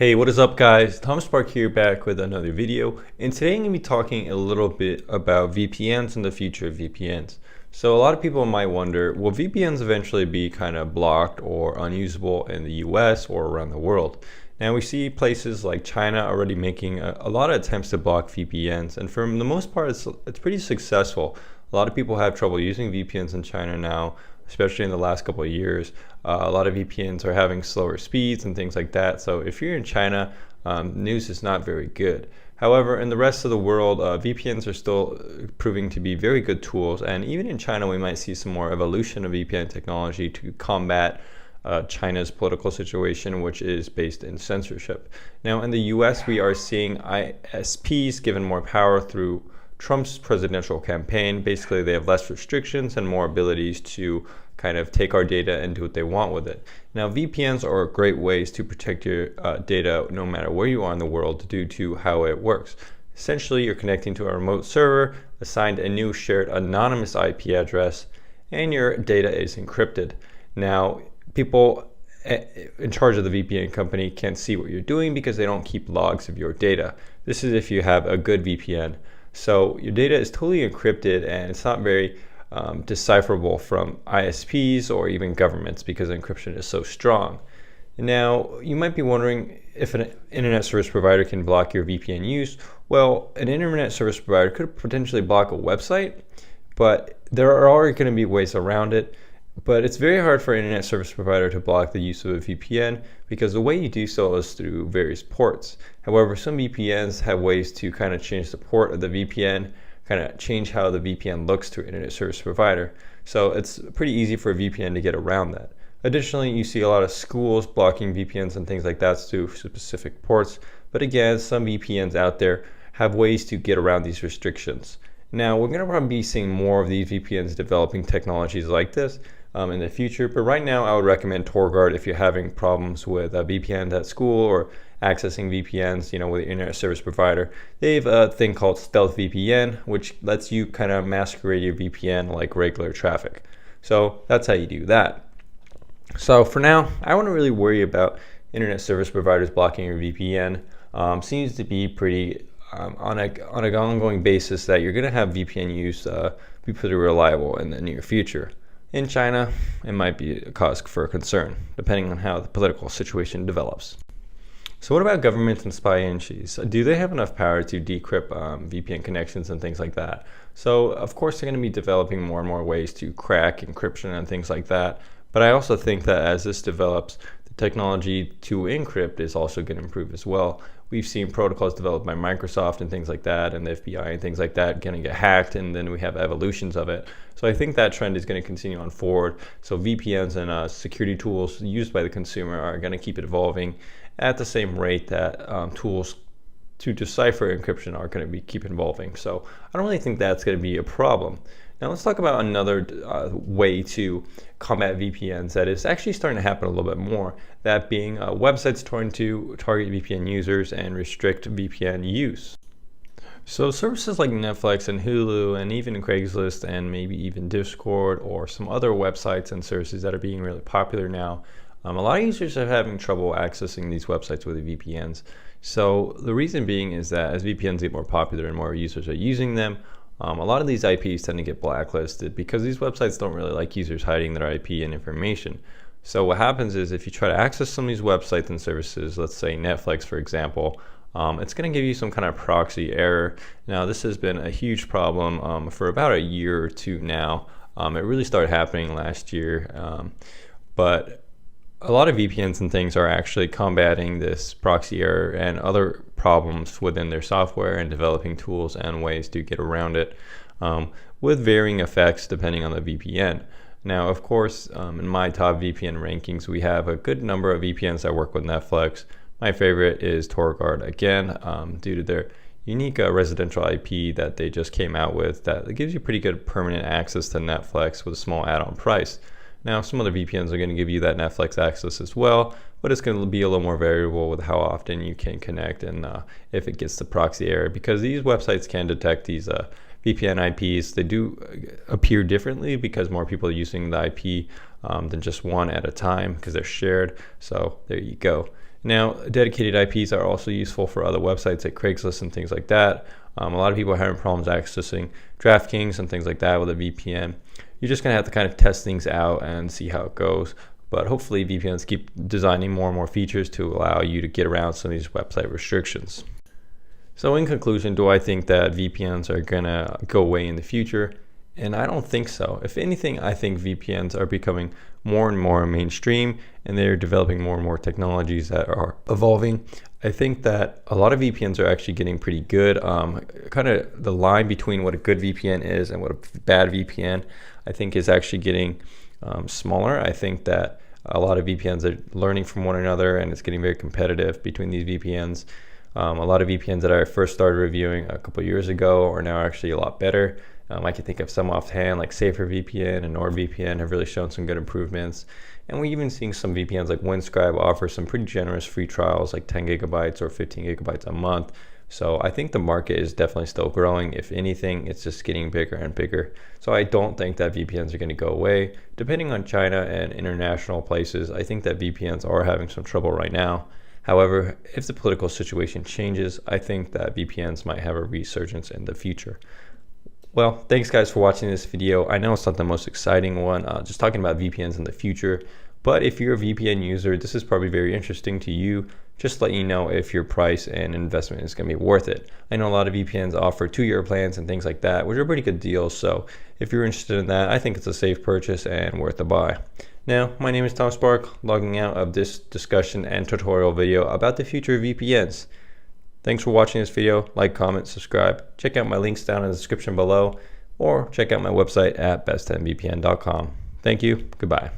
Hey, what is up guys? Tom Spark here back with another video, and today I'm going to be talking a little bit about VPNs and the future of VPNs. So a lot of people might wonder, will VPNs eventually be kind of blocked or unusable in the US or around the world? Now we see places like China already making a lot of attempts to block VPNs, and for the most part it's pretty successful. A lot of people have trouble using VPNs in China now, especially in the last couple of years. A lot of VPNs are having slower speeds and things like that. So if you're in China, news is not very good. However, in the rest of the world, VPNs are still proving to be very good tools. And even in China, we might see some more evolution of VPN technology to combat China's political situation, which is based in censorship. Now, in the US, we are seeing ISPs given more power through Trump's presidential campaign. Basically, they have less restrictions and more abilities to kind of take our data and do what they want with it. Now, VPNs are great ways to protect your data no matter where you are in the world due to how it works. Essentially, you're connecting to a remote server, assigned a new shared anonymous IP address, and your data is encrypted. Now, people in charge of the VPN company can't see what you're doing because they don't keep logs of your data. This is if you have a good VPN. So your data is totally encrypted and it's not very decipherable from ISPs or even governments because encryption is so strong. Now, you might be wondering if an internet service provider can block your VPN use. Well, an internet service provider could potentially block a website, but there are already going to be ways around it. But it's very hard for an internet service provider to block the use of a VPN because the way you do so is through various ports. However, some VPNs have ways to kind of change the port of the VPN, kind of change how the VPN looks to an internet service provider. So it's pretty easy for a VPN to get around that. Additionally, you see a lot of schools blocking VPNs and things like that through specific ports. But again, some VPNs out there have ways to get around these restrictions. Now, we're going to probably be seeing more of these VPNs developing technologies like this in the future, but right now I would recommend TorGuard if you're having problems with VPNs at school or accessing VPNs, with your internet service provider. They have a thing called Stealth VPN, which lets you kind of masquerade your VPN like regular traffic. So that's how you do that. So for now, I wouldn't really worry about internet service providers blocking your VPN. Seems to be pretty on an ongoing basis that you're going to have VPN use be pretty reliable in the near future. In China, it might be a cause for concern, depending on how the political situation develops. So what about governments and spy agencies? Do they have enough power to decrypt VPN connections and things like that? So of course they're going to be developing more and more ways to crack encryption and things like that. But I also think that as this develops, the technology to encrypt is also going to improve as well. We've seen protocols developed by Microsoft and things like that, and the FBI and things like that going to get hacked, and then we have evolutions of it. So I think that trend is going to continue on forward. So VPNs and security tools used by the consumer are going to keep evolving at the same rate that tools to decipher encryption are going to keep evolving. So I don't really think that's going to be a problem. Now let's talk about another way to combat VPNs that is actually starting to happen a little bit more, that being websites trying to target VPN users and restrict VPN use. So services like Netflix and Hulu and even Craigslist and maybe even Discord or some other websites and services that are being really popular now, a lot of users are having trouble accessing these websites with the VPNs. So the reason being is that as VPNs get more popular and more users are using them, a lot of these IPs tend to get blacklisted because these websites don't really like users hiding their IP and information. So what happens is if you try to access some of these websites and services, let's say Netflix for example, it's going to give you some kind of proxy error. Now this has been a huge problem for about a year or two now. It really started happening last year, but a lot of VPNs and things are actually combating this proxy error and other problems within their software and developing tools and ways to get around it with varying effects depending on the VPN. Now, of course, in my top VPN rankings, we have a good number of VPNs that work with Netflix. My favorite is TorGuard, again, due to their unique residential IP that they just came out with that gives you pretty good permanent access to Netflix with a small add-on price. Now, some other VPNs are going to give you that Netflix access as well, but it's going to be a little more variable with how often you can connect and if it gets the proxy error, because these websites can detect these VPN IPs. They do appear differently because more people are using the IP than just one at a time because they're shared. So there you go. Now, dedicated IPs are also useful for other websites like Craigslist and things like that. A lot of people are having problems accessing DraftKings and things like that with a VPN. You're just going to have to kind of test things out and see how it goes. But hopefully VPNs keep designing more and more features to allow you to get around some of these website restrictions. So in conclusion, do I think that VPNs are going to go away in the future? And I don't think so. If anything, I think VPNs are becoming more and more mainstream, and they're developing more and more technologies that are evolving. I think that a lot of VPNs are actually getting pretty good. Kind of the line between what a good VPN is and what a bad VPN, I think, is actually getting smaller. I think that a lot of VPNs are learning from one another, and it's getting very competitive between these VPNs. A lot of VPNs that I first started reviewing a couple years ago are now actually a lot better. I can think of some offhand, like Safer VPN and NordVPN have really shown some good improvements. And we're even seeing some VPNs like Windscribe offer some pretty generous free trials, like 10 gigabytes or 15 gigabytes a month. So I think the market is definitely still growing. If anything, it's just getting bigger and bigger. So I don't think that VPNs are going to go away. Depending on China and international places, I think that VPNs are having some trouble right now. However, if the political situation changes, I think that VPNs might have a resurgence in the future. Well, thanks guys for watching this video. I know it's not the most exciting one, just talking about VPNs in the future, but if you're a VPN user, this is probably very interesting to you. Just let you know if your price and investment is going to be worth it. I know a lot of VPNs offer 2-year plans and things like that, which are pretty good deals. So if you're interested in that, I think it's a safe purchase and worth a buy. Now, my name is Tom Spark, logging out of this discussion and tutorial video about the future of VPNs. Thanks for watching this video. Like, comment, subscribe. Check out my links down in the description below, or check out my website at best10vpn.com. Thank you. Goodbye.